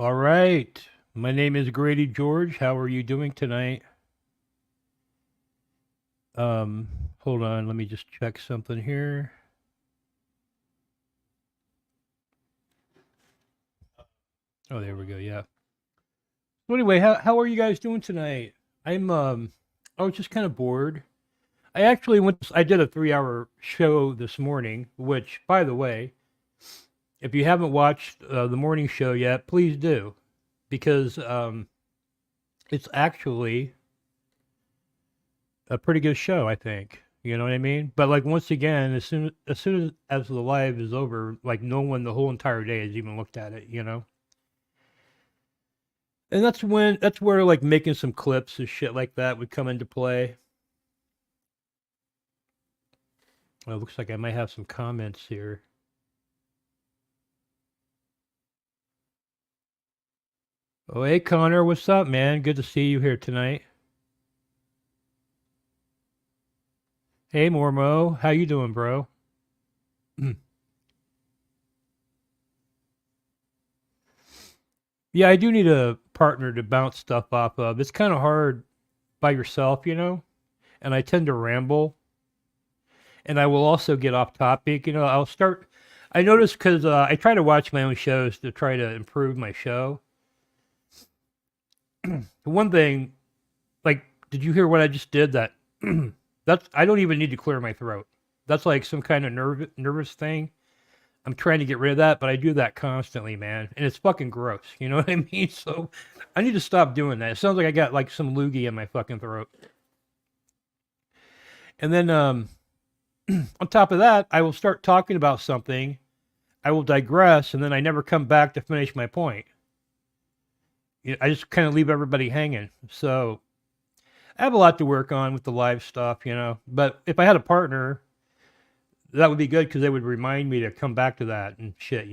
All right. My name is Grady George. How are you doing tonight? Um, Hold on. Let me just check something here. Oh, there we go. Yeah. So anyway, how are you guys doing tonight? I was just kind of bored. I did a 3 hour show this morning, which, by the way, if you haven't watched the morning show yet, please do, because it's actually a pretty good show, I think. You know what I mean? But like once again, as soon as the live is over, like no one the whole entire day has even looked at it. And that's where like making some clips and shit like that would come into play. Well, it looks like I might have some comments here. Oh, hey Connor, what's up, man? Good to see you here tonight. Hey Mormo, how you doing, bro? Yeah, I do need a partner to bounce stuff off of. It's kind of hard by yourself. And I tend to ramble, and I will also get off topic. I'll start. I notice because I try to watch my own shows to try to improve my show. One thing, like, did you hear what I just did? That's I don't even need to clear my throat. That's like some kind of nervous thing. I'm trying to get rid of that, but I do that constantly, man, and it's fucking gross. You know what I mean? So I need to stop doing that. It sounds like I got like some loogie in my fucking throat. And then on top of that, I will start talking about something. I will digress, and then I never come back to finish my point. I just kind of leave everybody hanging. So I have a lot to work on with the live stuff. But if I had a partner, that would be good because they would remind me to come back to that and shit.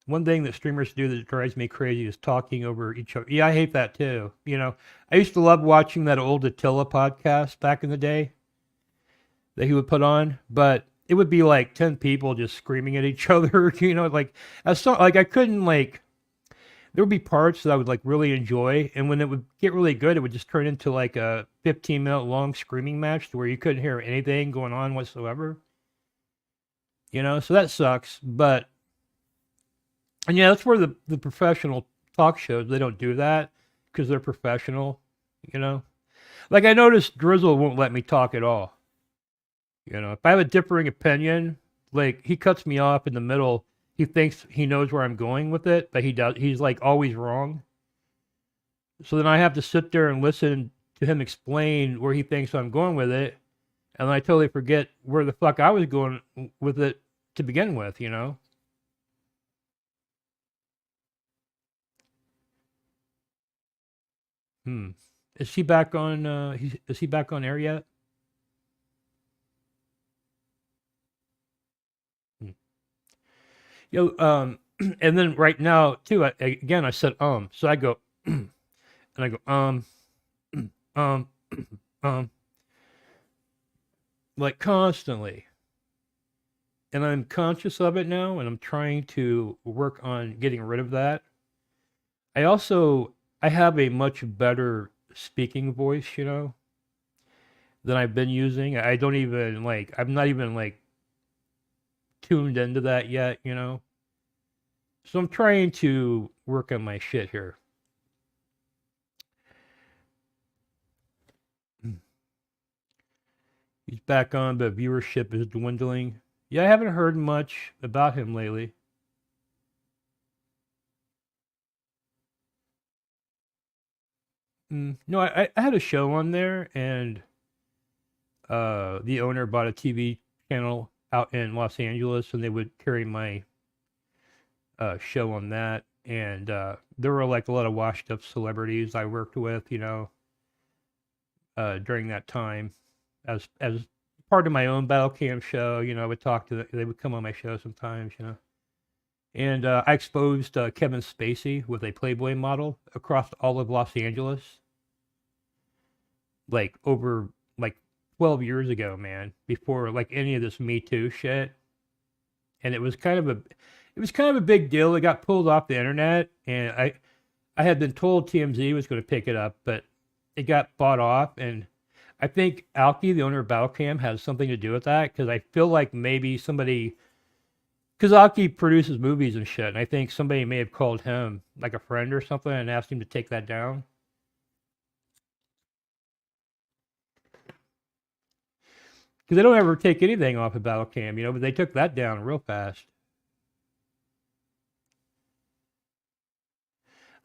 One thing that streamers do that drives me crazy is talking over each other. Yeah, I hate that too. I used to love watching that old Attila podcast back in the day that he would put on, but it would be like 10 people just screaming at each other. Like I couldn't like there would be parts that I would like really enjoy, and when it would get really good, it would just turn into like a 15-minute long screaming match to where you couldn't hear anything going on whatsoever. So that sucks. But and yeah, that's where the professional talk shows they don't do that because they're professional. You know, like I noticed Drizzle won't let me talk at all. If I have a differing opinion, like he cuts me off in the middle. He thinks he knows where I'm going with it, but he does. He's like always wrong. So then I have to sit there and listen to him explain where he thinks I'm going with it, and then I totally forget where the fuck I was going with it to begin with. Hmm. Is he back on? Is he back on air yet? Hmm. And then right now too. Again, I said so I go and I go um, um, like constantly, and I'm conscious of it now, and I'm trying to work on getting rid of that. I also I have a much better speaking voice, than I've been using. I don't even like I'm not even like tuned into that yet. So I'm trying to work on my shit here. He's back on, but viewership is dwindling. Yeah, I haven't heard much about him lately. No, I had a show on there, and the owner bought a TV channel out in Los Angeles, and they would carry my show on that. And there were like a lot of washed up celebrities I worked with, during that time, as part of my own battle cam show. I would talk to they would come on my show sometimes. And I exposed Kevin Spacey with a Playboy model across all of Los Angeles, like over like 12 years ago, man. Before like any of this Me Too shit. and it was kind of a big deal. It got pulled off the internet, and I had been told TMZ was going to pick it up, but it got bought off, and I think Alki, the owner of Battlecam, has something to do with that because I feel like maybe somebody, because Alki produces movies and shit, and I think somebody may have called him, like a friend or something, and asked him to take that down. Because they don't ever take anything off of Battlecam, you know, but they took that down real fast.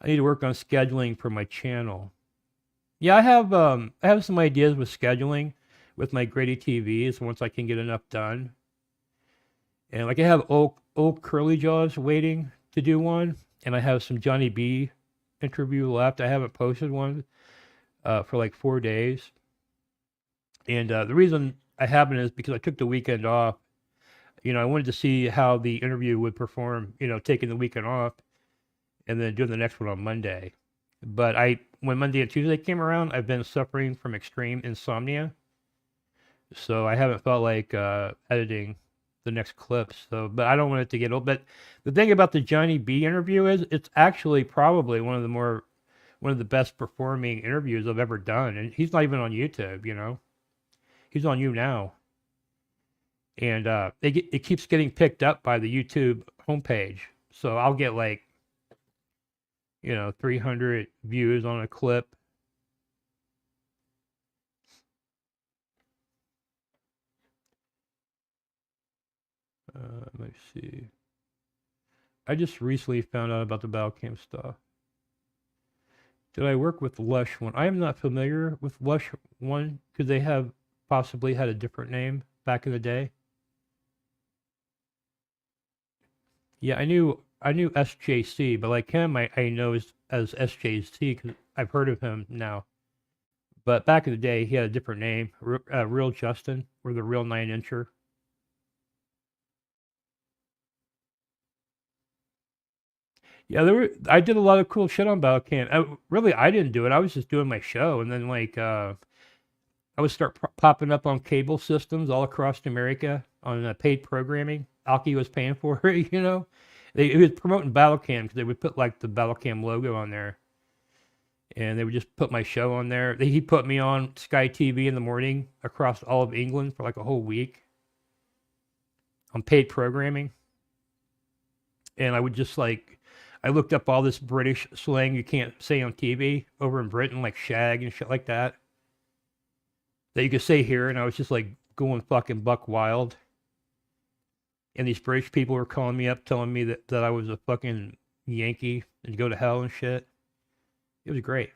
I need to work on scheduling for my channel. Yeah, I have some ideas with scheduling with my Grady TVs once I can get enough done. And like I have old Curly Jaws waiting to do one, and I have some Johnny B interview left. I haven't posted one for like 4 days. And the reason I haven't is because I took the weekend off. You know, I wanted to see how the interview would perform, you know, taking the weekend off and then doing the next one on Monday. But when Monday and Tuesday came around, I've been suffering from extreme insomnia. So I haven't felt like editing the next clips. So, but I don't want it to get old. But the thing about the Johnny B interview is it's actually probably one of the best performing interviews I've ever done. And he's not even on YouTube, you know. He's on YouNow. And it keeps getting picked up by the YouTube homepage. So I'll get like, you know, 300 views on a clip. Let me see. I just recently found out about the Battlecam stuff. Did I work with Lush One? I am not familiar with Lush One because they have possibly had a different name back in the day. Yeah, I knew SJC, but like him, I know as SJC because I've heard of him now. But back in the day, he had a different name, Real Justin, or the Real 9-incher. Yeah, I did a lot of cool shit on Battlecam. I didn't do it. I was just doing my show, and then like I would start popping up on cable systems all across America on paid programming. Alki was paying for it, you know. He was promoting Battlecam because they would put like the Battlecam logo on there, and they would just put my show on there. He put me on Sky TV in the morning across all of England for like a whole week on paid programming, and I would just like I looked up all this British slang you can't say on TV over in Britain, like shag and shit like that you could say here, and I was just like going fucking buck wild. And these British people were calling me up, telling me that I was a fucking Yankee and go to hell and shit. It was great.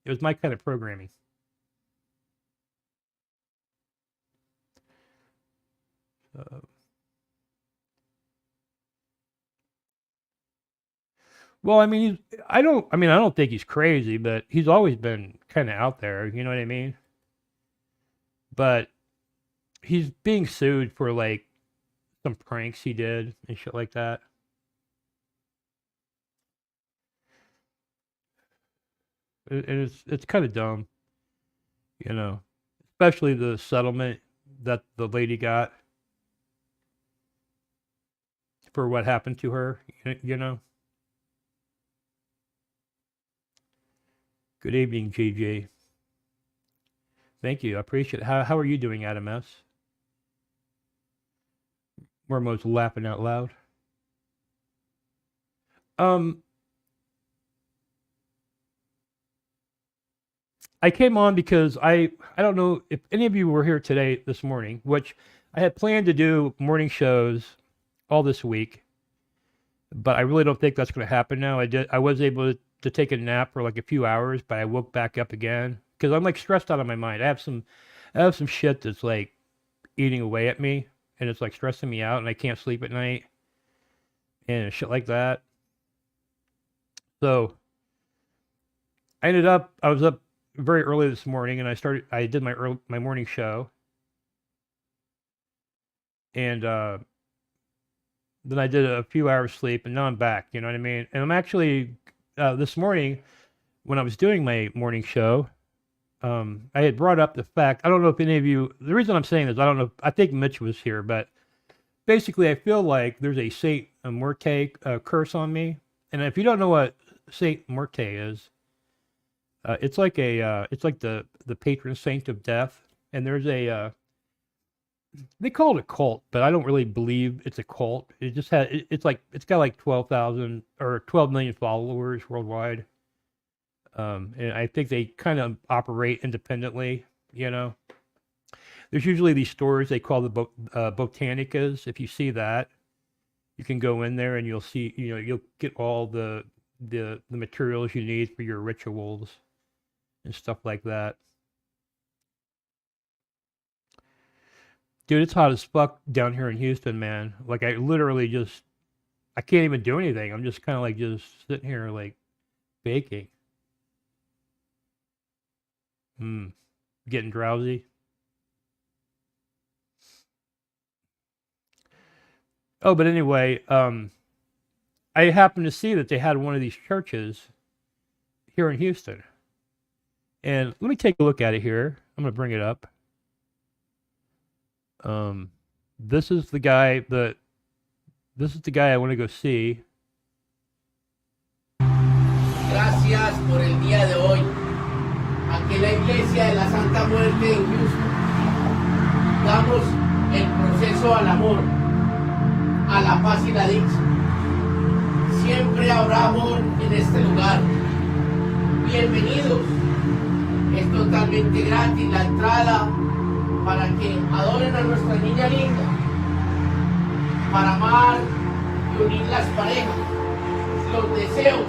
It was my kind of programming. Well, I mean, I don't think he's crazy, but he's always been kind of out there. You know what I mean? But he's being sued for like some pranks he did and shit like that. It's kind of dumb, you know, especially the settlement that the lady got for what happened to her, you know. Good evening, JJ. Thank you. I appreciate it. How are you doing, Adam S? Mormo's laughing out loud. I came on because I don't know if any of you were here today this morning, which I had planned to do morning shows all this week, but I really don't think that's going to happen now. I was able to take a nap for like a few hours, but I woke back up again because I'm like stressed out of my mind. I have some shit that's like eating away at me, and it's like stressing me out, and I can't sleep at night and shit like that. So I was up very early this morning, and I did my morning show, and then I did a few hours sleep, and now I'm back. You know what I mean? And I'm actually this morning when I was doing my morning show, I had brought up the fact. I don't know if any of you. The reason I'm saying this, I don't know. I think Mitch was here, but basically, I feel like there's a Saint Muerte curse on me. And if you don't know what Saint Muerte is, it's like the patron saint of death. And there's they call it a cult, but I don't really believe it's a cult. It just it's like it's got like 12,000 or 12 million followers worldwide. And I think they kind of operate independently. You know, there's usually these stores they call the botanicas. If you see that, you can go in there and you'll see, you'll get all the materials you need for your rituals and stuff like that. Dude, it's hot as fuck down here in Houston, man. Like I literally just I can't even do anything. I'm just kind of like just sitting here like baking. Hmm. Getting drowsy. Oh, but anyway, I happened to see that they had one of these churches here in Houston. And let me take a look at it here. I'm going to bring it up. Um, this is the guy that this is the guy I want to go see. Gracias por el día de hoy. Aquí en la iglesia de la Santa Muerte en Houston damos el proceso al amor, a la paz y la dicha. Siempre habrá amor en este lugar. Bienvenidos. Es totalmente gratis la entrada para que adoren a nuestra niña linda, para amar y unir las parejas, los deseos,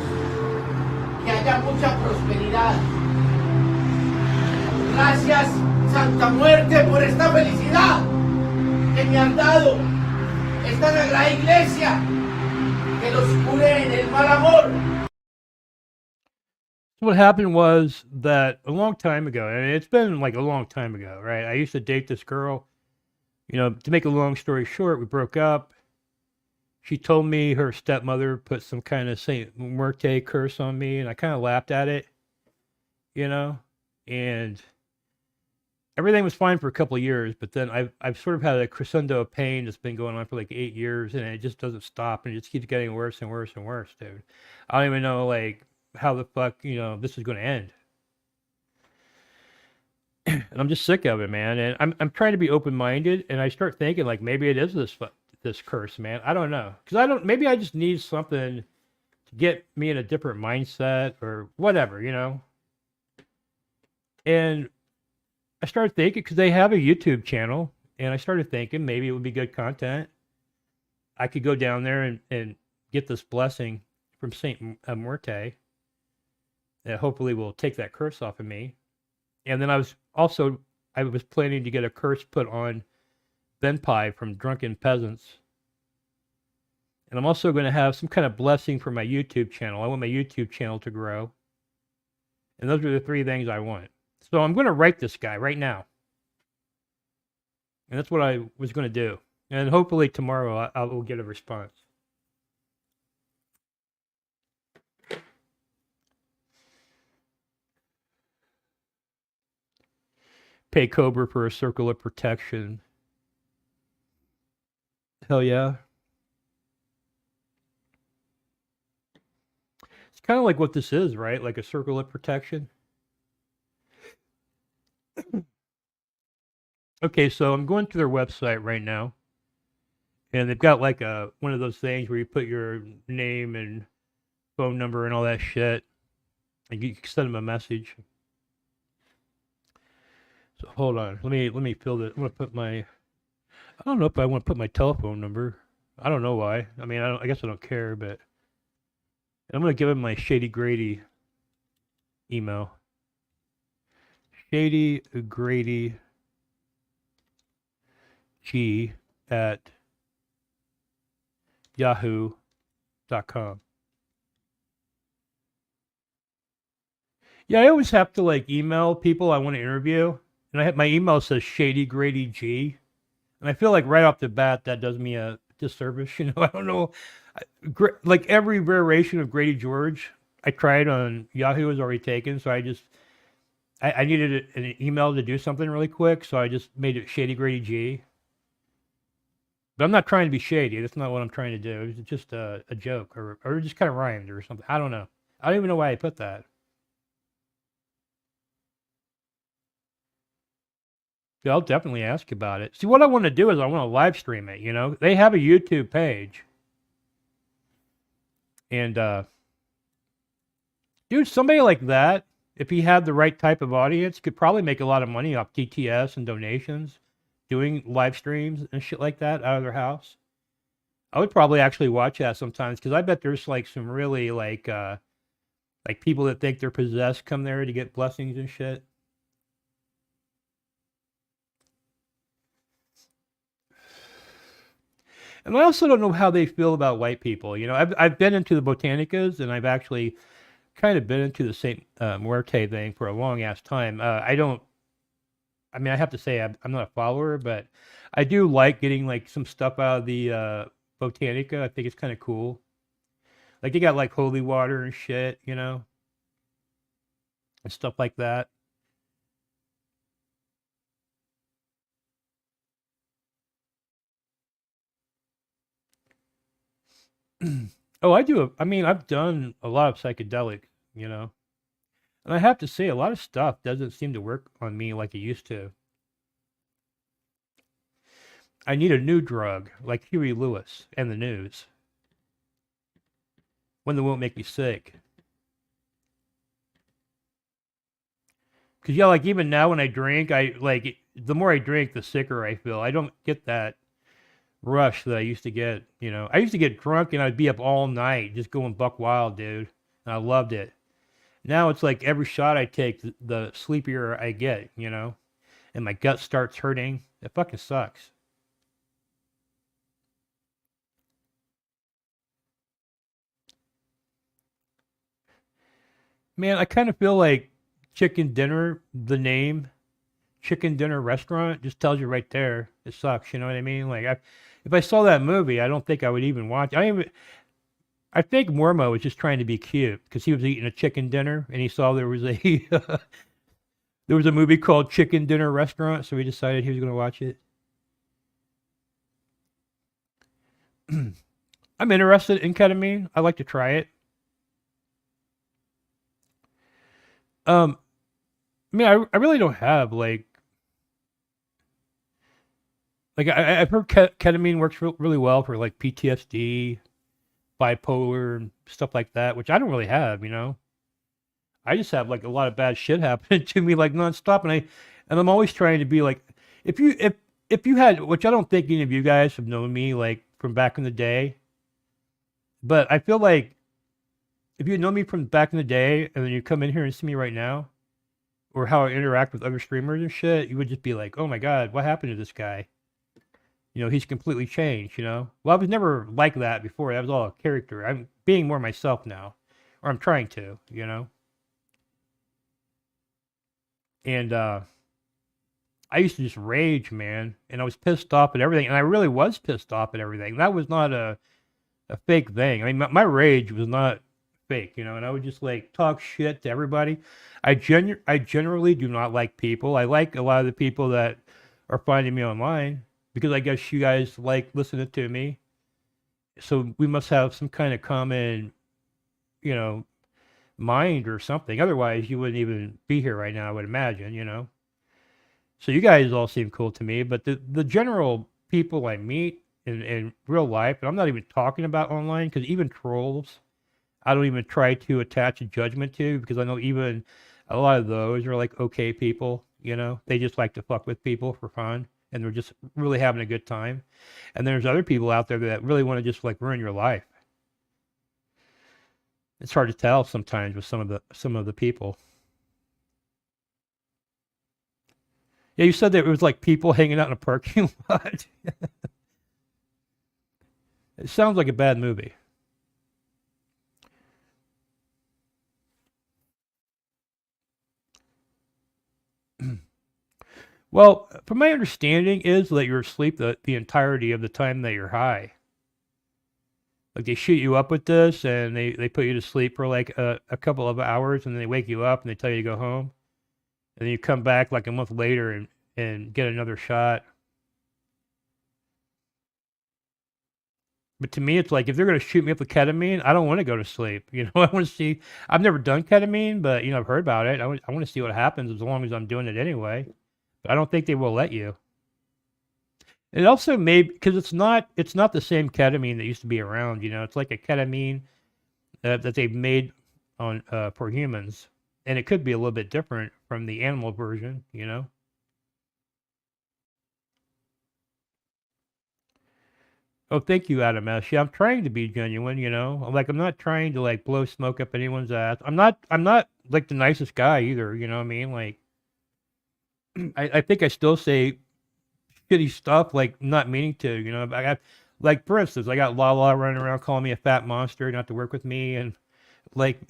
que haya mucha prosperidad. Gracias, Santa Muerte, por esta felicidad que me han dado, esta sagrada iglesia que los cure en el mal amor. So what happened was that a long time ago, I mean, it's been like a long time ago, right? I used to date this girl. To make a long story short, we broke up. She told me her stepmother put some kind of Saint Muerte curse on me, and I kind of laughed at it, and everything was fine for a couple of years, but then I've sort of had a crescendo of pain that's been going on for like 8 years, and it just doesn't stop, and it just keeps getting worse and worse and worse, dude. I don't even know like how the fuck this is going to end, and I'm just sick of it, man. And I'm trying to be open minded, and I start thinking like maybe it is this curse, man. I don't know, because I don't. Maybe I just need something to get me in a different mindset or whatever, And I started thinking because they have a YouTube channel, and I started thinking maybe it would be good content. I could go down there and get this blessing from Saint Muerte that hopefully will take that curse off of me. And then I was planning to get a curse put on Benpai from Drunken Peasants. And I'm also going to have some kind of blessing for my YouTube channel. I want my YouTube channel to grow. And those are the three things I want. So I'm going to write this guy right now. And that's what I was going to do. And hopefully tomorrow I will get a response. Pay Cobra for a circle of protection. Hell yeah. It's kind of like what this is, right? Like a circle of protection. Okay, so I'm going to their website right now. And they've got like one of those things where you put your name and phone number and all that shit. And you can send them a message. So hold on. Let me fill this. I'm gonna put my. I don't know if I want to put my telephone number. I don't know why. I mean, I guess I don't care, but I'm gonna give him my Shady Grady email. Shady Grady G at yahoo.com. Yeah, I always have to like email people I want to interview, and I have my email says Shady Grady G, and I feel like right off the bat that does me a disservice. I don't know, like every variation of Grady George I tried on Yahoo was already taken, so I needed an email to do something really quick, so I just made it Shady Grady G. But I'm not trying to be shady. That's not what I'm trying to do. It was just a joke, or it just kind of rhymed or something. I don't know. I don't even know why I put that. Yeah, I'll definitely ask you about it. See, what I want to do is I want to live stream it. You know, they have a YouTube page, and dude, somebody like that, if he had the right type of audience, could probably make a lot of money off TTS and donations, doing live streams and shit like that out of their house. I would probably actually watch that sometimes because I bet there's like some really like people that think they're possessed come there to get blessings and shit. And I also don't know how they feel about white people. You know, I've been into the Botanicas and I've actually kind of been into the Saint Muerte thing for a long ass time. I don't. I mean, I have to say I'm not a follower, but I do like getting like some stuff out of the Botanica. I think it's kind of cool. Like they got like holy water and shit, you know, and stuff like that. Oh, I do. I mean, I've done a lot of psychedelic, you know, and I have to say, a lot of stuff doesn't seem to work on me like it used to. I need a new drug, like Huey Lewis and the news, one that won't make me sick. Because yeah, like even now when I drink, I like the more I drink, the sicker I feel. I don't get that rush that I used to get. You know, I used to get drunk and I'd be up all night just going buck wild, dude, and I loved it. Now it's like every shot I take, the sleepier I get, you know, and my gut starts hurting. It fucking sucks. Man, I kind of feel like Chicken Dinner, the name Chicken Dinner Restaurant, just tells you right there. It sucks. You know what I mean? Like, if I saw that movie, I don't think I would even watch. I think Mormo was just trying to be cute because he was eating a chicken dinner and he saw there was a there was a movie called Chicken Dinner Restaurant, so he decided he was going to watch it. I'm interested in ketamine. I like to try it. Um, I mean, I really don't have like I've heard ketamine works really well for like PTSD, bipolar, and stuff like that, which I don't really have. You know, I just have like a lot of bad shit happening to me like nonstop, and I'm always trying to be like, if you had, which I don't think any of you guys have known me like from back in the day, but I feel like if you know me from back in the day and then you come in here and see me right now, or how I interact with other streamers and shit, you would just be like, oh my god, what happened to this guy? You know, he's completely changed. You know, well, I was never like that before. That was all a character. I'm being more myself now, or I'm trying to. You know, and I used to just rage, man, and I was pissed off at everything, and I really was pissed off at everything. That was not a fake thing. I mean, my rage was not fake, you know, and I would just like talk shit to everybody. I generally do not like people. I like a lot of the people that are finding me online because I guess you guys like listening to me. So we must have some kind of common, you know, mind or something. Otherwise, you wouldn't even be here right now, I would imagine, you know. So you guys all seem cool to me, but the general people I meet in real life, and I'm not even talking about online, because even trolls, I don't even try to attach a judgment to, because I know even a lot of those are like okay people, you know, they just like to fuck with people for fun, and they're just really having a good time. And there's other people out there that really want to just like ruin your life. It's hard to tell sometimes with some of the people. Yeah, you said that it was like people hanging out in a parking lot. It sounds like a bad movie. Well, from my understanding is that you're asleep the entirety of the time that you're high. Like they shoot you up with this and they put you to sleep for like a couple of hours and then they wake you up and they tell you to go home. And then you come back like a month later and get another shot. But to me, it's like if they're going to shoot me up with ketamine, I don't want to go to sleep. You know, I want to see. I've never done ketamine, but I've heard about it. I want to see what happens as long as I'm doing it anyway. But I don't think they will let you. It also may because it's not the same ketamine that used to be around. It's like a ketamine that they've made on for humans, and it could be a little bit different from the animal version. Oh, thank you, Adam S. Yeah, I'm trying to be genuine, Like I'm not trying to like blow smoke up anyone's ass. I'm not like the nicest guy either, you know what I mean? Like I think I still say shitty stuff, like not meaning to, I got like for instance, I got Lala running around calling me a fat monster not to work with me and like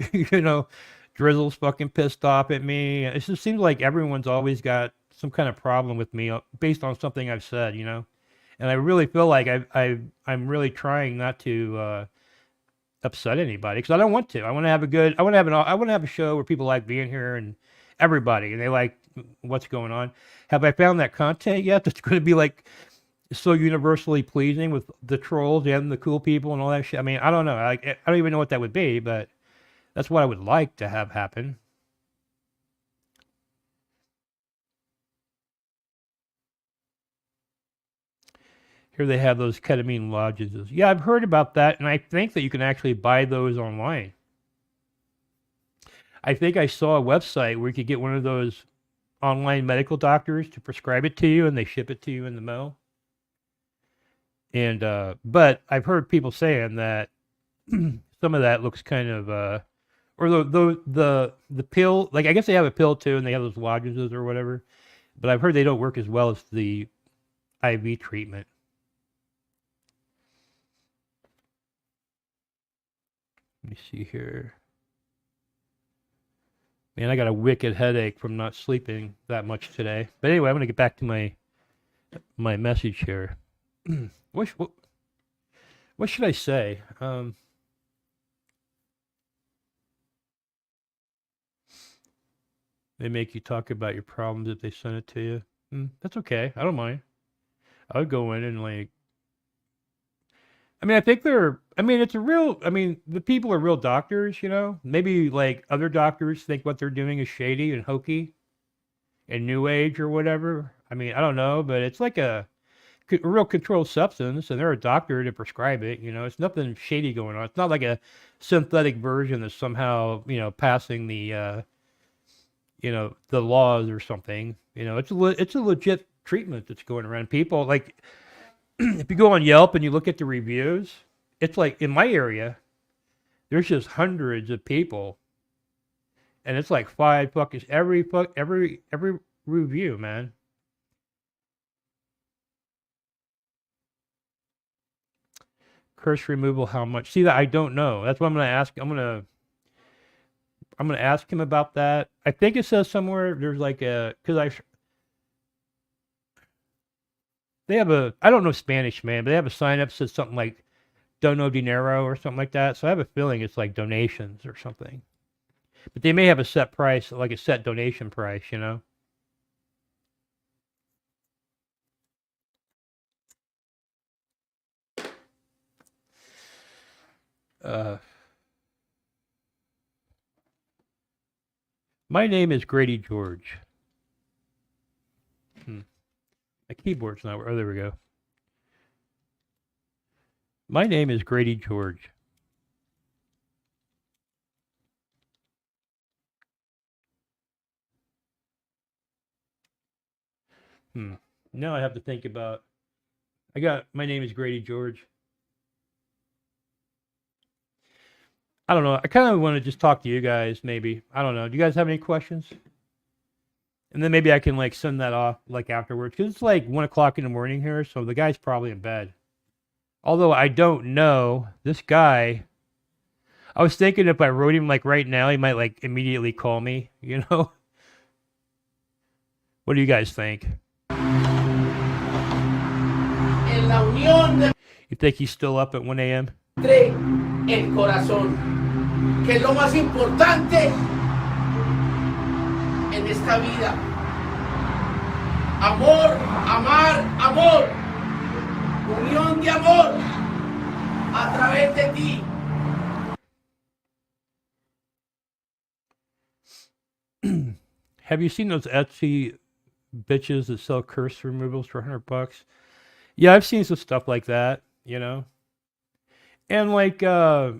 Drizzle's fucking pissed off at me. It just seems like everyone's always got some kind of problem with me based on something I've said, And I really feel like I'm really trying not to upset anybody because I don't want to. I want to have I want to have a show where people like being here and everybody and they like what's going on. Have I found that content yet that's going to be like so universally pleasing with the trolls and the cool people and all that shit? I mean, I don't know. I don't even know what that would be, but that's what I would like to have happen. Here they have those ketamine lodges. Yeah, I've heard about that, and I think that you can actually buy those online. I think I saw a website where you could get one of those online medical doctors to prescribe it to you, and they ship it to you in the mail. And but I've heard people saying that some of that looks kind of or the pill, like I guess they have a pill too, and they have those lodges or whatever. But I've heard they don't work as well as the IV treatment. Let me see here. Man, I got a wicked headache from not sleeping that much today. But anyway, I'm going to get back to my message here. What should I say? They make you talk about your problems if they send it to you. That's okay. I don't mind. I would go in and like. I mean, the people are real doctors, Maybe like other doctors think what they're doing is shady and hokey and new age or whatever. I mean, I don't know, but it's like a real controlled substance and they're a doctor to prescribe it, It's nothing shady going on. It's not like a synthetic version that's somehow, passing the, the laws or something. It's a legit treatment that's going around. People like, if you go on Yelp and you look at the reviews, it's like in my area, there's just hundreds of people, and it's like 5 fucking every review, man. Curse removal, how much? See that I don't know. That's what I'm gonna ask. I'm gonna ask him about that. I think it says somewhere there's like I don't know Spanish, man, but they have a sign up that says something like dono dinero or something like that. So I have a feeling it's like donations or something. But they may have a set price, like a set donation price, My name is Grady George. My keyboard's not. Oh, there we go. My name is Grady George. Now I have to think about. My name is Grady George. I don't know. I kind of want to just talk to you guys, maybe. I don't know. Do you guys have any questions? And then maybe I can like send that off like afterwards because it's like 1 o'clock in the morning here, so the guy's probably in bed. Although I don't know this guy. I was thinking if I wrote him like right now, he might like immediately call me. What do you guys think? You think he's still up at 1 a.m.? El corazón, que es lo más importante en esta vida. Amor, amar, amor. Unión de amor. ti. Have you seen those Etsy bitches that sell curse removals for $100? Yeah, I've seen some stuff like that, you know. And like I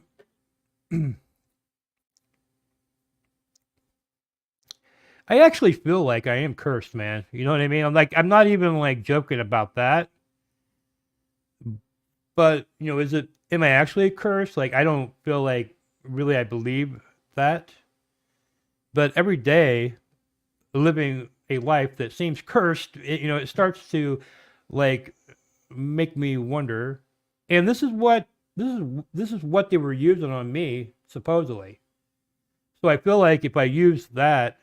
actually feel like I am cursed, man. You know what I mean? I'm not even like joking about that. But, you know, am I actually cursed? Like I don't feel like really I believe that. But every day living a life that seems cursed, it starts to like make me wonder. And this is what they were using on me supposedly. So I feel like if I use that,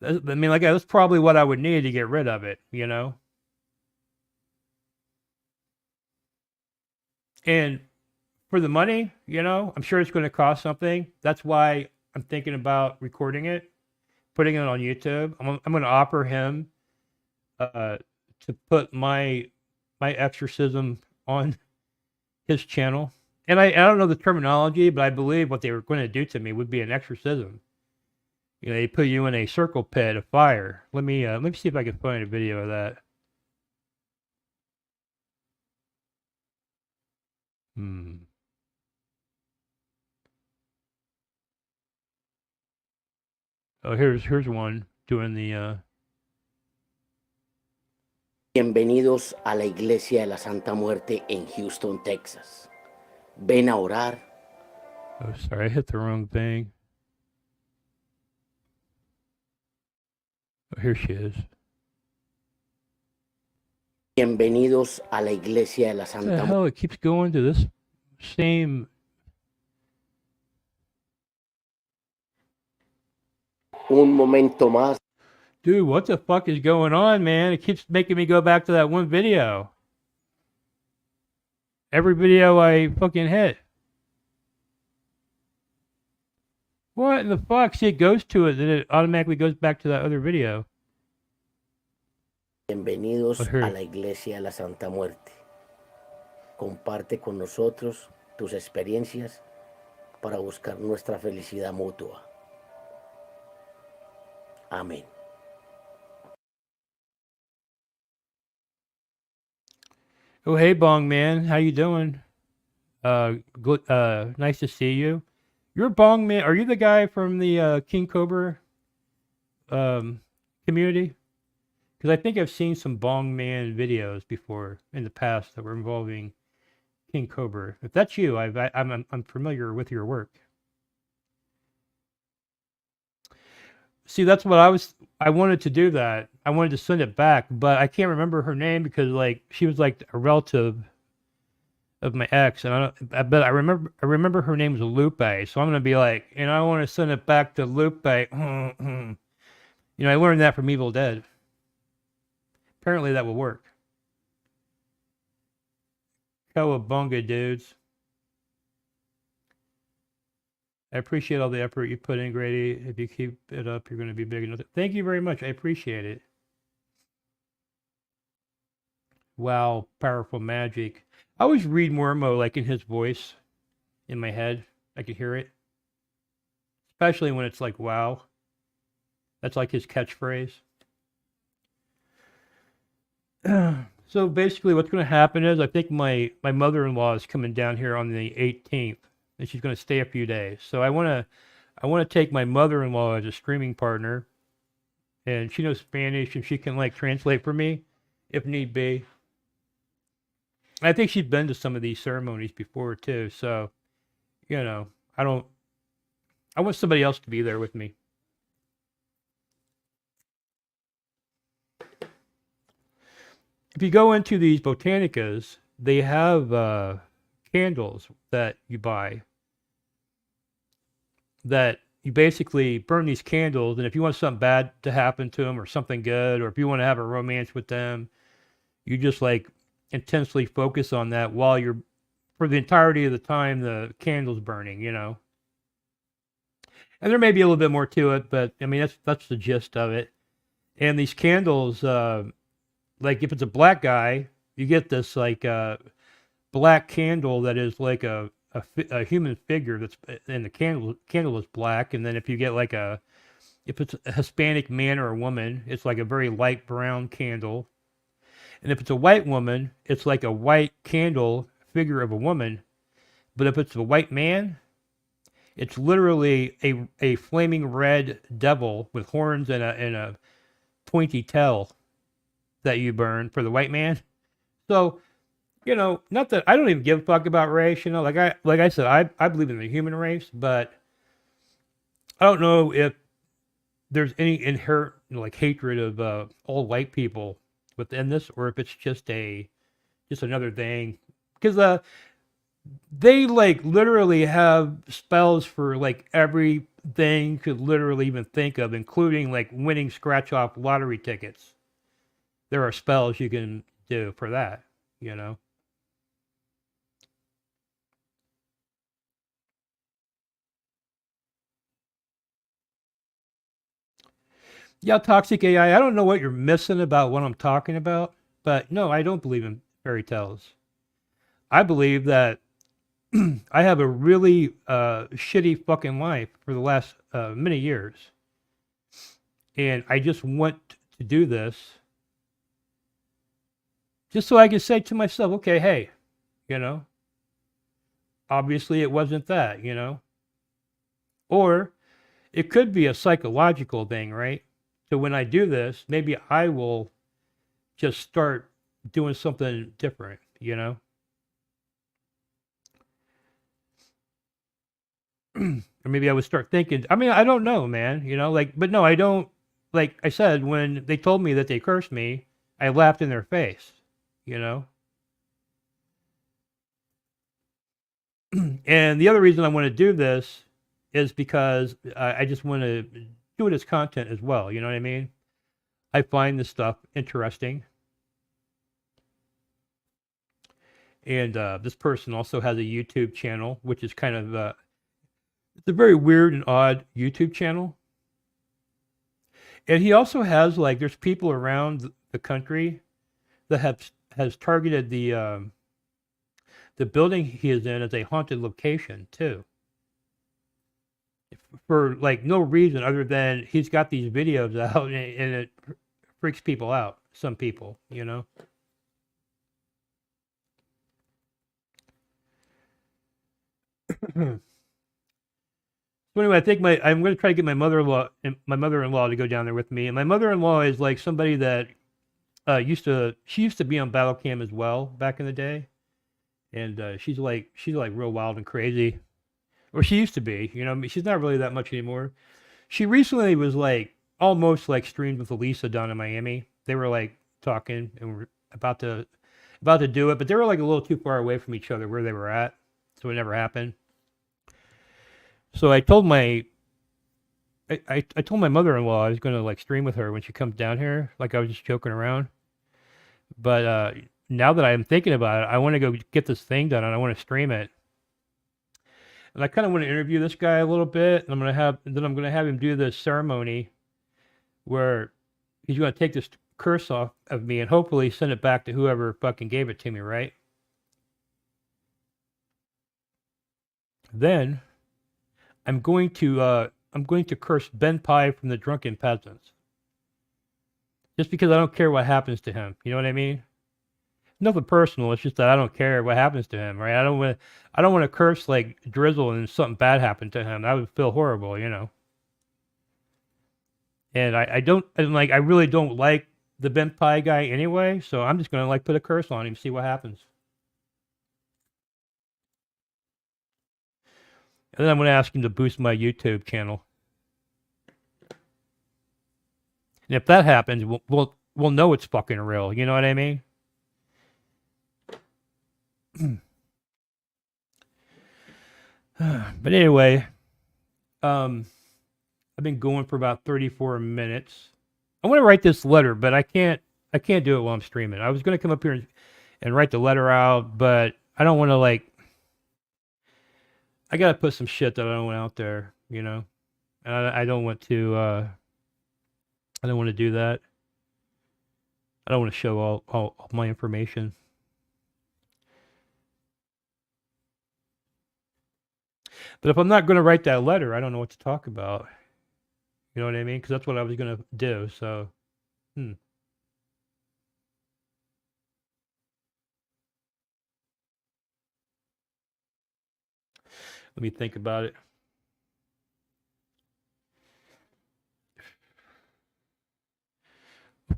I mean, like that's probably what I would need to get rid of it, you know. And for the money, I'm sure it's going to cost something. That's why I'm thinking about recording it, putting it on YouTube. I'm going to offer him to put my exorcism on his channel. And I don't know the terminology, but I believe what they were going to do to me would be an exorcism. They put you in a circle pit of fire. Let me see if I can find a video of that. Oh, here's one doing the. Bienvenidos a la Iglesia de la Santa Muerte en Houston, Texas. Ven a orar. Oh, sorry, I hit the wrong thing. Oh, here she is. Bienvenidos a la Iglesia de la What Santa the hell? It keeps going to this same. Un momento más. Dude, what the fuck is going on, man? It keeps making me go back to that one video. Every video I fucking hit. What in the fuck? See, it goes to it, then it automatically goes back to that other video. Bienvenidos a la Iglesia de la Santa Muerte. Comparte con nosotros tus experiencias para buscar nuestra felicidad mutua. Amén. Oh, hey, Bong Man, how you doing? Nice to see you. You're Bong Man. Are you the guy from the King Cobra community? Because I think I've seen some Bong Man videos before in the past that were involving King Cobra. If that's you, I'm familiar with your work. See, that's what I wanted to do that. I wanted to send it back, but I can't remember her name because like she was like a relative of my ex, and but I remember her name was Lupe, so I'm gonna be like, I want to send it back to Lupe. I learned that from Evil Dead. Apparently that will work. Cowabunga, dudes. I appreciate all the effort you put in, Grady. If you keep it up, you're going to be big enough. Thank you very much. I appreciate it. Wow, powerful magic. I always read Mormo like in his voice in my head. I could hear it. Especially when it's like, wow. That's like his catchphrase. So basically what's going to happen is I think my mother-in-law is coming down here on the 18th. And she's going to stay a few days. So I want to take my mother-in-law as a streaming partner, and she knows Spanish and she can like translate for me if need be. I think she's been to some of these ceremonies before too. So, I want somebody else to be there with me. If you go into these botanicas, they have candles that you buy that you basically burn these candles, and if you want something bad to happen to them or something good, or if you want to have a romance with them, you just like intensely focus on that while you're for the entirety of the time the candle's burning, And there may be a little bit more to it, but I mean that's the gist of it. And these candles, like if it's a black guy, you get this like black candle that is like a human figure that's, and the candle is black, and then if you get like if it's a Hispanic man or a woman, it's like a very light brown candle. And if it's a white woman, it's like a white candle figure of a woman. But if it's a white man, it's literally a flaming red devil with horns and a pointy tail that you burn for the white man. So, not that I don't even give a fuck about race, like I said, I believe in the human race, but I don't know if there's any inherent like hatred of all white people within this, or if it's just another thing, because they like literally have spells for like everything you could literally even think of, including like winning scratch off lottery tickets. There are spells you can do for that, you know. Yeah, toxic AI. I don't know what you're missing about what I'm talking about, but no, I don't believe in fairy tales. I believe that I have a really shitty fucking life for the last many years, and I just want to do this just so I can say to myself, okay, hey, you know, obviously it wasn't that, or it could be a psychological thing, right? So when I do this, maybe I will just start doing something different, or maybe I would start thinking. I mean, I don't know, man. But no, I don't. Like I said, when they told me that they cursed me, I laughed in their face, you know. And the other reason I want to do this is because I just want to do it as content as well. You know what I mean? I find this stuff interesting. And this person also has a YouTube channel, which is kind of it's a very weird and odd YouTube channel. And he also has like there's people around the country that has targeted the building he is in as a haunted location too, for like no reason other than he's got these videos out, and it freaks people out. Some people, So anyway, I think I'm going to try to get my mother-in-law to go down there with me. And my mother-in-law is like somebody that she used to be on battle cam as well back in the day, and she's like real wild and crazy, or she used to be. She's not really that much anymore. She recently was like almost like streamed with Elisa down in Miami. They were like talking and were about to do it, but they were like a little too far away from each other where they were at, so it never happened. So I told my mother-in-law I was gonna like stream with her when she comes down here. Like I was just joking around. But now that I'm thinking about it, I want to go get this thing done and I want to stream it. And I kind of want to interview this guy a little bit, and I'm gonna have him do this ceremony where he's gonna take this curse off of me and hopefully send it back to whoever fucking gave it to me, right? Then I'm going to curse Ben Pye from the Drunken Peasants. Just because I don't care what happens to him. You know what I mean? Nothing personal. It's just that I don't care what happens to him, right? I don't want to curse like Drizzle and something bad happened to him. That would feel horrible. And I really don't like the Ben Pye guy anyway, so I'm just gonna like put a curse on him, see what happens. And then I'm gonna ask him to boost my YouTube channel. And if that happens, we'll know it's fucking real. You know what I mean? But anyway, I've been going for about 34 minutes. I want to write this letter, but I can't do it while I'm streaming. I was gonna come up here and write the letter out, but I don't want to like. I gotta put some shit that I don't want out there, and I don't want to. I don't want to do that. I don't want to show all my information. But if I'm not going to write that letter, I don't know what to talk about. You know what I mean? Because that's what I was going to do. So, hmm. Let me think about it.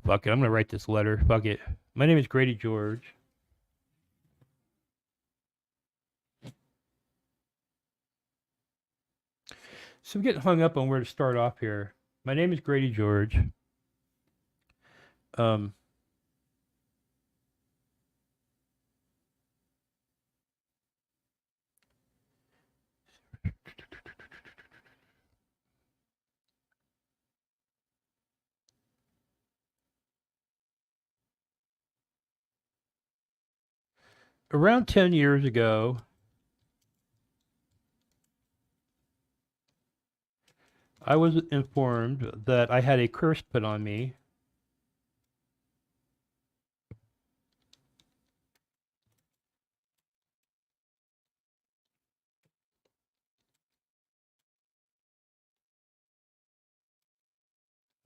Fuck it. I'm going to write this letter. Fuck it. My name is Grady George. So I'm getting hung up on where to start off here. My name is Grady George. Um, Around 10 years ago, I was informed that I had a curse put on me.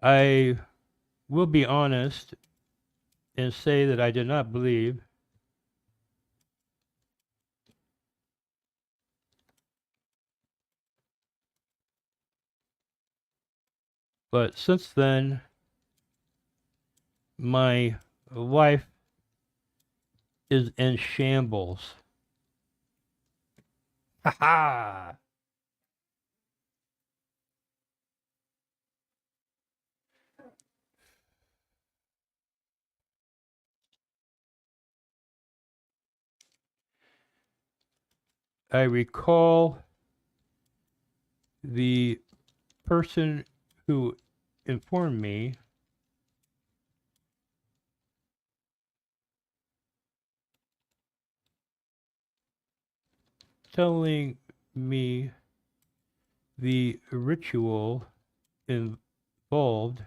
I will be honest and say that I did not believe. But since then, my life is in shambles. Ha ha! I recall the person who informed me telling me the ritual involved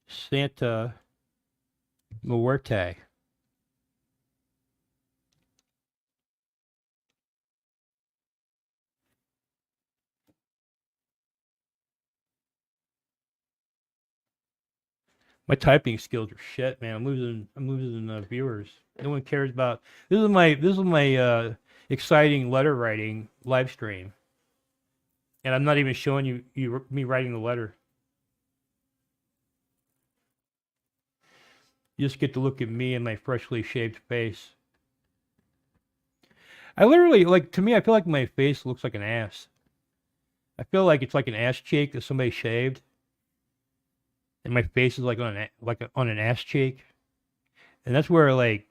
Santa Muerte. My typing skills are shit, man. I'm losing viewers. No one cares about. This is my exciting letter writing live stream, and I'm not even showing you me writing the letter. You just get to look at me and my freshly shaved face. I literally like to me. I feel like my face looks like an ass. I feel like it's like an ass cheek that somebody shaved, and my face is like on an ass cheek, and that's where like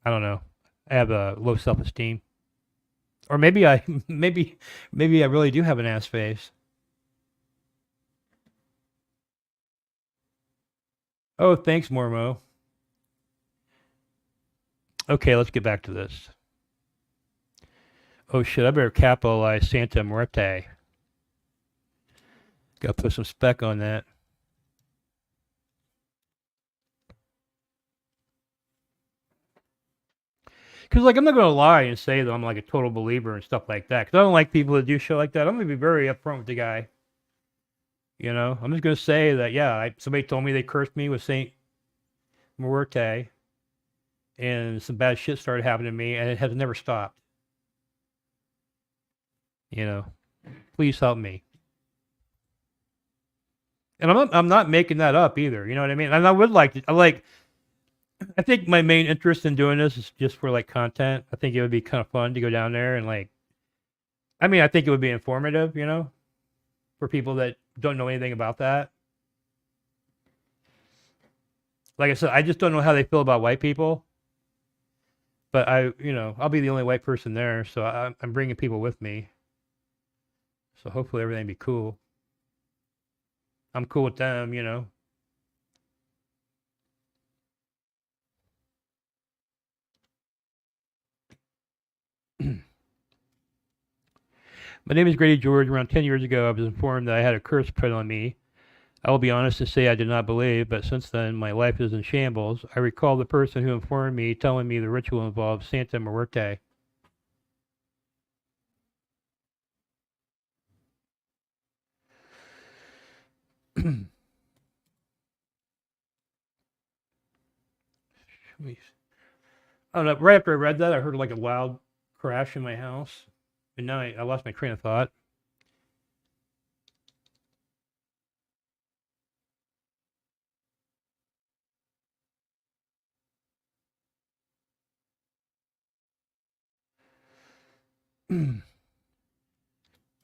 I don't know. I have a low self esteem, or maybe I maybe I really do have an ass face. Oh, thanks, Mormo. Okay, let's get back to this. Oh shit, I better capitalize Santa Muerte. Gotta put some spec on that. Because, like, I'm not gonna lie and say that I'm like a total believer and stuff like that. Because I don't like people that do shit like that. I'm gonna be very upfront with the guy. You know, I'm just gonna say that yeah, somebody told me they cursed me with Saint Muerte, and some bad shit started happening to me, and it has never stopped. You know, please help me. And I'm not making that up either. You know what I mean? And I would like to I think my main interest in doing this is just for like content. I think it would be kind of fun to go down there and like I mean, I think it would be informative, you know, for people that don't know anything about that. Like I said, I just don't know how they feel about white people, but I'll be the only white person there, so I'm bringing people with me. So hopefully everything be cool. I'm cool with them, you know. My name is Grady George. Around 10 years ago, I was informed that I had a curse put on me. I will be honest to say I did not believe, but since then, my life is in shambles. I recall the person who informed me telling me the ritual involved Santa Muerte. I don't know. Right after I read that, I heard like a loud crash in my house, and now I lost my train of thought.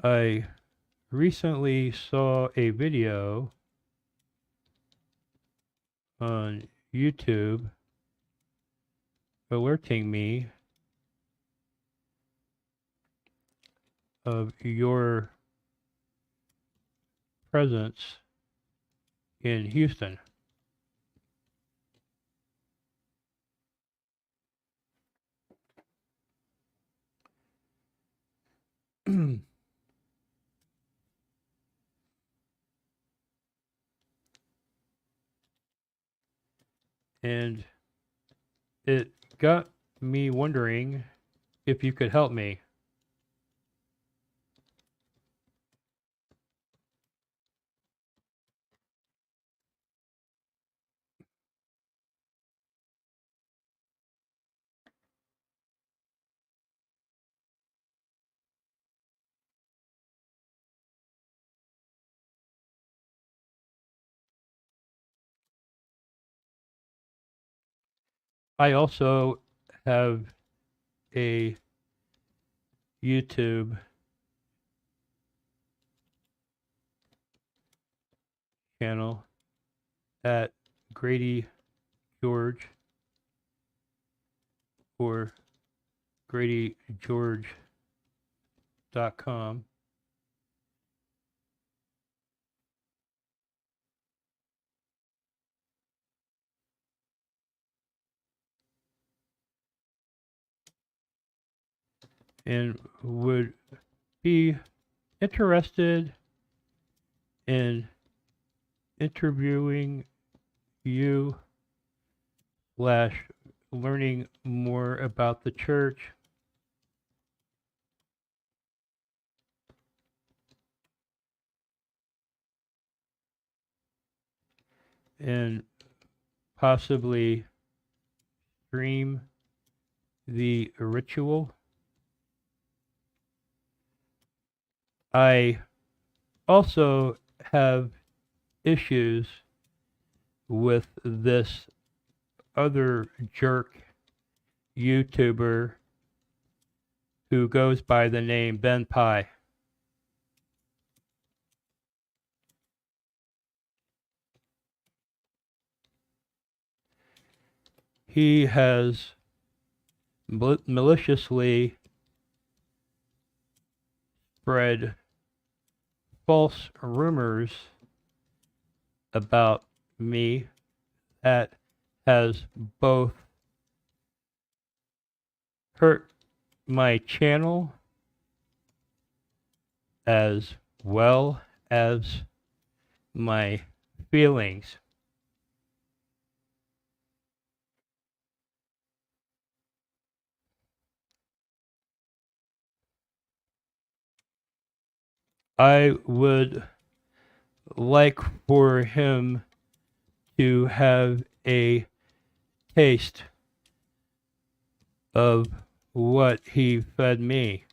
I recently saw a video on YouTube alerting me of your presence in Houston. And it got me wondering if you could help me. I also have a YouTube channel at Grady George or GradyGeorge.com. And would be interested in interviewing you / learning more about the church and possibly stream the ritual. I also have issues with this other jerk YouTuber who goes by the name Ben Pie. He has maliciously spread false rumors about me that has both hurt my channel as well as my feelings. I would like for him to have a taste of what he fed me.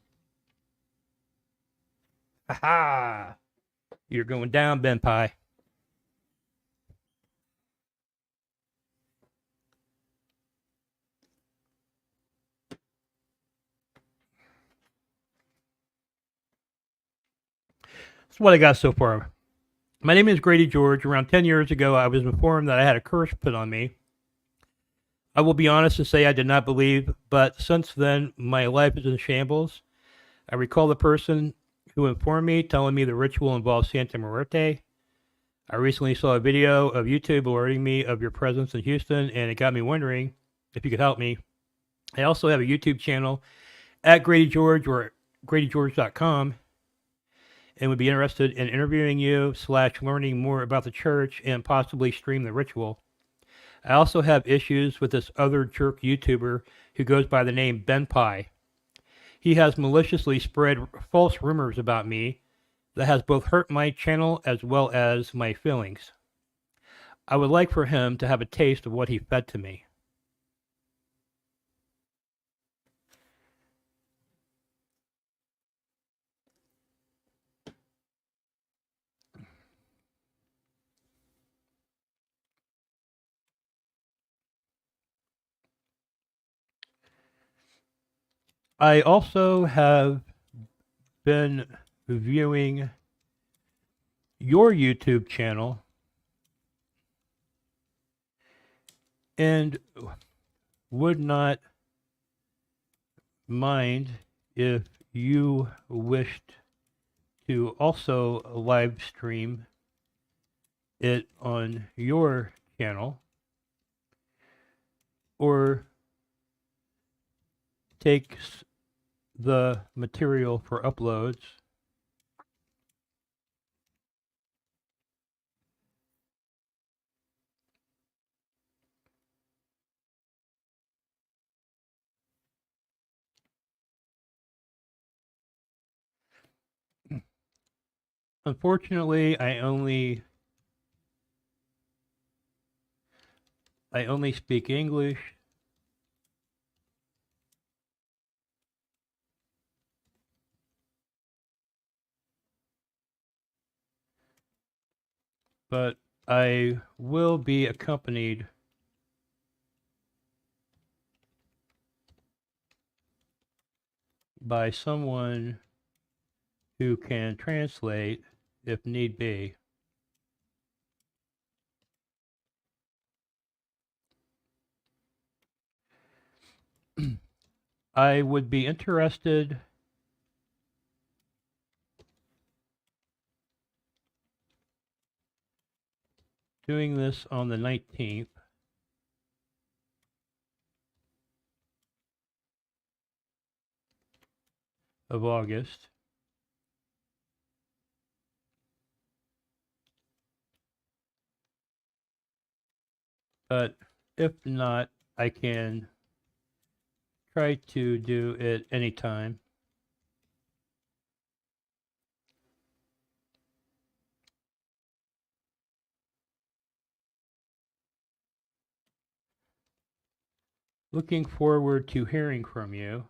Ha! You're going down, Ben Pie. That's what I got so far. My name is Grady George. Around 10 years ago, I was informed that I had a curse put on me. I will be honest and say I did not believe, but since then, my life is in shambles. I recall the person who informed me telling me the ritual involves Santa Muerte. I recently saw a video of YouTube alerting me of your presence in Houston, and it got me wondering if you could help me. I also have a YouTube channel at Grady George or GradyGeorge.com and would be interested in interviewing you / learning more about the church and possibly stream the ritual. I also have issues with this other jerk YouTuber who goes by the name Ben Pie. He has maliciously spread false rumors about me that has both hurt my channel as well as my feelings. I would like for him to have a taste of what he fed to me. I also have been viewing your YouTube channel and would not mind if you wished to also live stream it on your channel or take the material for uploads unfortunately I only speak English. But I will be accompanied by someone who can translate if need be. I would be interested doing this on the 19th. Of August. But if not, I can try to do it anytime. Looking forward to hearing from you.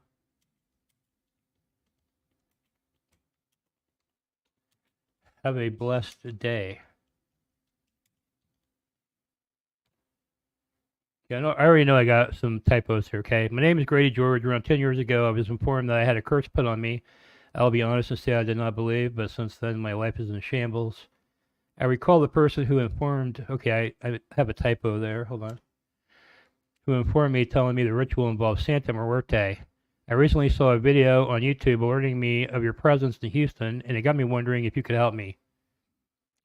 Have a blessed day. Yeah, I already know I got some typos here, okay? My name is Grady George. Around 10 years ago, I was informed that I had a curse put on me. I'll be honest and say I did not believe, but since then, my life is in shambles. I recall the person who informed, okay, I have a typo there, hold on, who informed me, telling me the ritual involves Santa Muerte. I recently saw a video on YouTube alerting me of your presence in Houston, and it got me wondering if you could help me.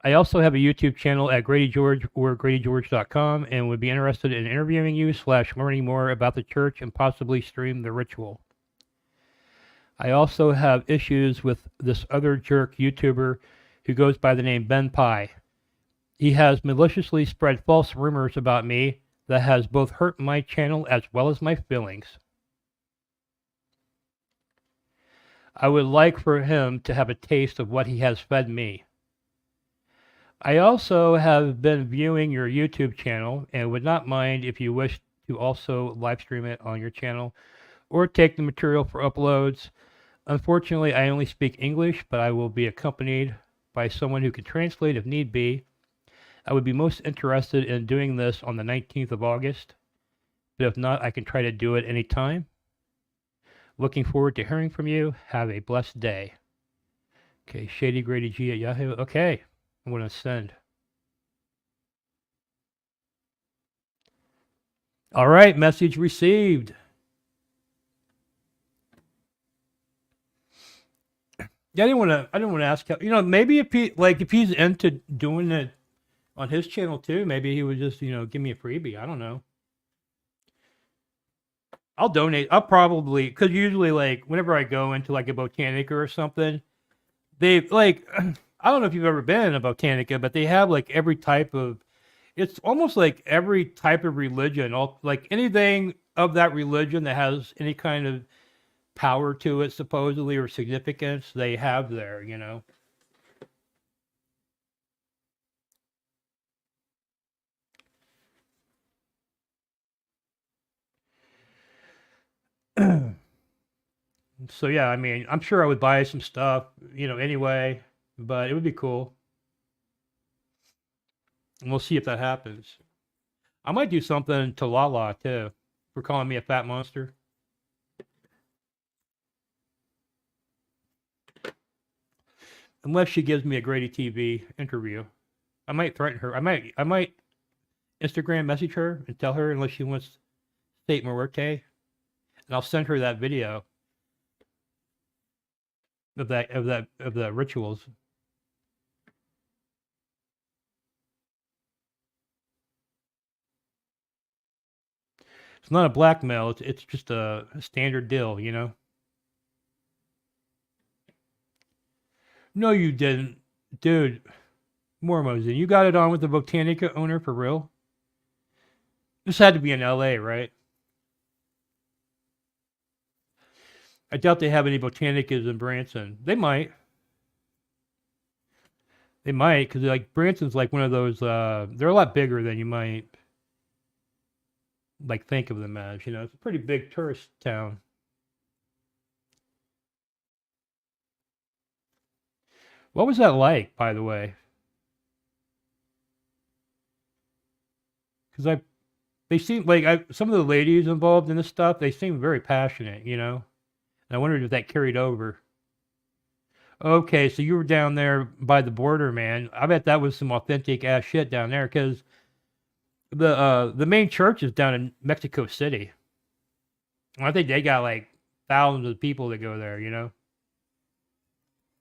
I also have a YouTube channel at Grady George or GradyGeorge.com and would be interested in interviewing you / learning more about the church and possibly stream the ritual. I also have issues with this other jerk YouTuber who goes by the name Ben Pie. He has maliciously spread false rumors about me that has both hurt my channel as well as my feelings. I would like for him to have a taste of what he has fed me. I also have been viewing your YouTube channel and would not mind if you wish to also live stream it on your channel or take the material for uploads. Unfortunately, I only speak English, but I will be accompanied by someone who can translate if need be. I would be most interested in doing this on the 19th of August, but if not, I can try to do it anytime. Looking forward to hearing from you. Have a blessed day. Okay, Shady Grady G at Yahoo. Okay, I'm going to send. All right, message received. Yeah, I didn't want to ask how, maybe if he's into doing it on his channel too, maybe he would just, give me a freebie. I don't know. I'll donate. I'll probably, because usually, whenever I go into, a Botanica or something, they, I don't know if you've ever been in a Botanica, but they have, every type of, it's almost like every type of religion, anything of that religion that has any kind of power to it, supposedly, or significance, they have there, So yeah, I mean, I'm sure I would buy some stuff, anyway, but it would be cool. And we'll see if that happens. I might do something to Lala too for calling me a fat monster. Unless she gives me a Grady TV interview. I might threaten her. I might Instagram message her and tell her unless she wants State Muerte, and I'll send her that video of the rituals. It's not a blackmail. It's just a standard deal, No, you didn't, dude. Mormosen, you got it on with the Botanica owner for real? This had to be in L.A., right? I doubt they have any Botanicas in Branson. They might. They might, because like Branson's like one of those. They're a lot bigger than you might like think of them as. It's a pretty big tourist town. What was that like, by the way? Because they seem like some of the ladies involved in this stuff. They seem very passionate, And I wondered if that carried over. Okay, so you were down there by the border, man. I bet that was some authentic ass shit down there, because the main church is down in Mexico City. I think they got like thousands of people that go there.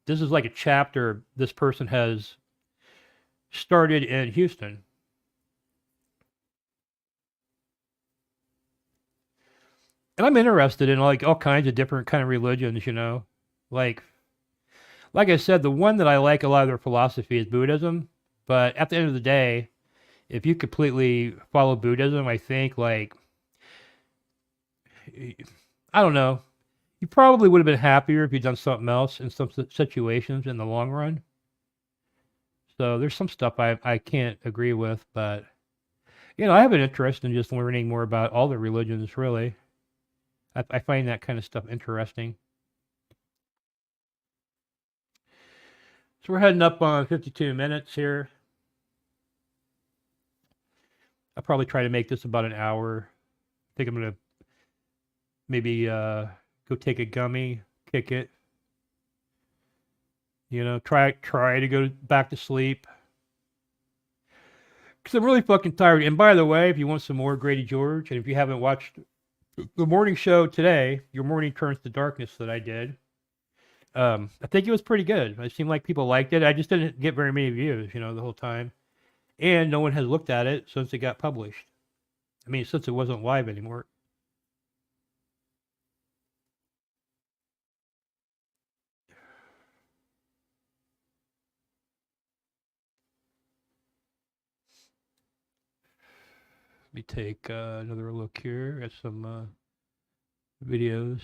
This is like a chapter this person has started in Houston. And I'm interested in like all kinds of different kind of religions. Like I said, the one that I like a lot of their philosophy is Buddhism. But at the end of the day, if you completely follow Buddhism, I think like I don't know. You probably would have been happier if you'd done something else in some situations in the long run. So there's some stuff I can't agree with, but I have an interest in just learning more about all the religions. Really, I find that kind of stuff interesting. So we're heading up on 52 minutes here. I'll probably try to make this about an hour. I think I'm gonna maybe go take a gummy, kick it. Try to go back to sleep. Because I'm really fucking tired. And by the way, if you want some more Grady George, and if you haven't watched the morning show today, Your Morning Turns to Darkness, that I did, I think it was pretty good. It seemed like people liked it. I just didn't get very many views, the whole time. And no one has looked at it since it got published. I mean, since it wasn't live anymore. Let me take another look here at some videos.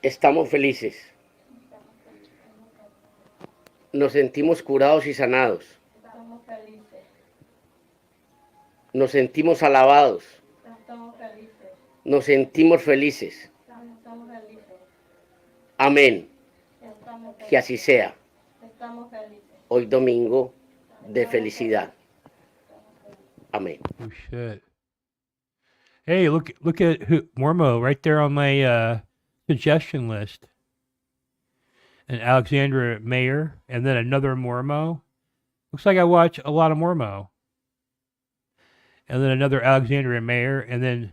Estamos felices. Nos sentimos curados y sanados. Estamos felices. Nos sentimos alabados. Estamos felices. Nos sentimos felices. Estamos felices. Amén. Estamos felices. Que así sea. Estamos felices. Hoy domingo de felicidad. Amén. Oh shit! Hey, look at Mormo right there on my suggestion list. And Alexandra Mayer, and then another Mormo. Looks like I watch a lot of Mormo. And then another Alexandria Mayer, and then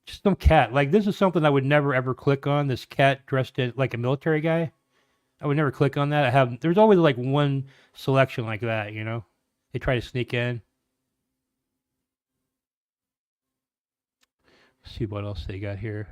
just some cat. Like, this is something I would never ever click on. This cat dressed in like a military guy. I would never click on that. There's always like one selection like that, They try to sneak in. Let's see what else they got here.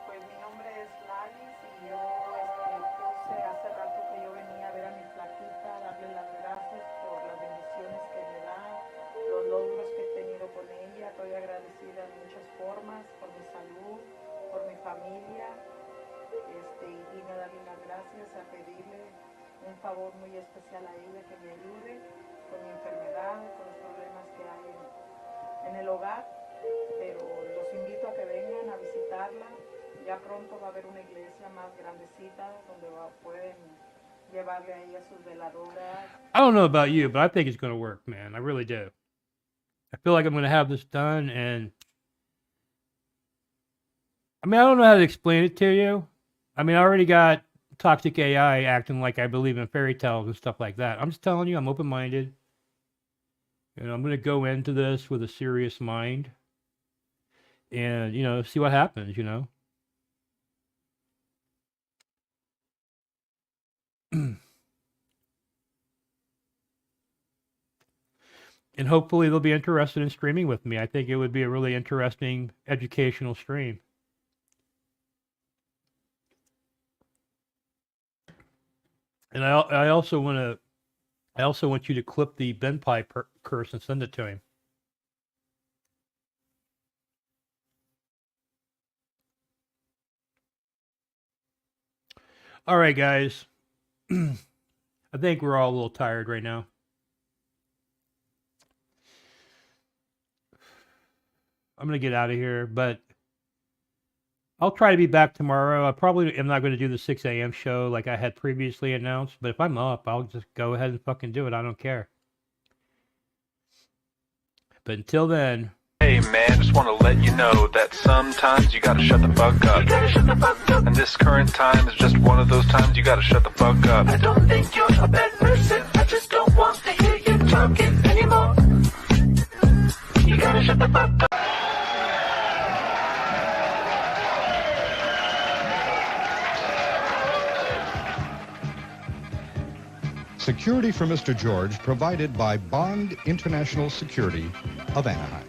Pues mi nombre es Lalis y yo puse hace rato que yo venía a ver a mi flaquita, darle las gracias por las bendiciones que me para pedirle un favor muy especial a ella, que me ayude con mi enfermedad, con los problemas que hay en el hogar, pero los invito a que vengan a visitarla. Ya pronto va a haber una iglesia más grandecita donde pueden llevarle a ella sus veladoras. I don't know about you, but I think it's going to work, man. I really do. I feel like I'm going to have this done, and I mean, I don't know how to explain it to you. I mean, I already got toxic AI acting like I believe in fairy tales and stuff like that. I'm just telling you, I'm open-minded. And I'm going to go into this with a serious mind and, you know, see what happens, you know. And hopefully they'll be interested in streaming with me. I think it would be a really interesting educational stream. And I also want you to clip the Ben Pie curse and send it to him. All right, guys. I think we're all a little tired right now. I'm going to get out of here, but I'll try to be back tomorrow. I probably am not going to do the 6 a.m. show like I had previously announced, but if I'm up, I'll just go ahead and fucking do it. I don't care. But until then... Hey man, just want to let you know that sometimes you gotta shut the fuck up. You gotta shut the fuck up. And this current time is just one of those times you gotta shut the fuck up. I don't think you're a bad person, I just don't want to hear you talking anymore. You gotta shut the fuck up. Security for Mr. George provided by Bond International Security of Anaheim.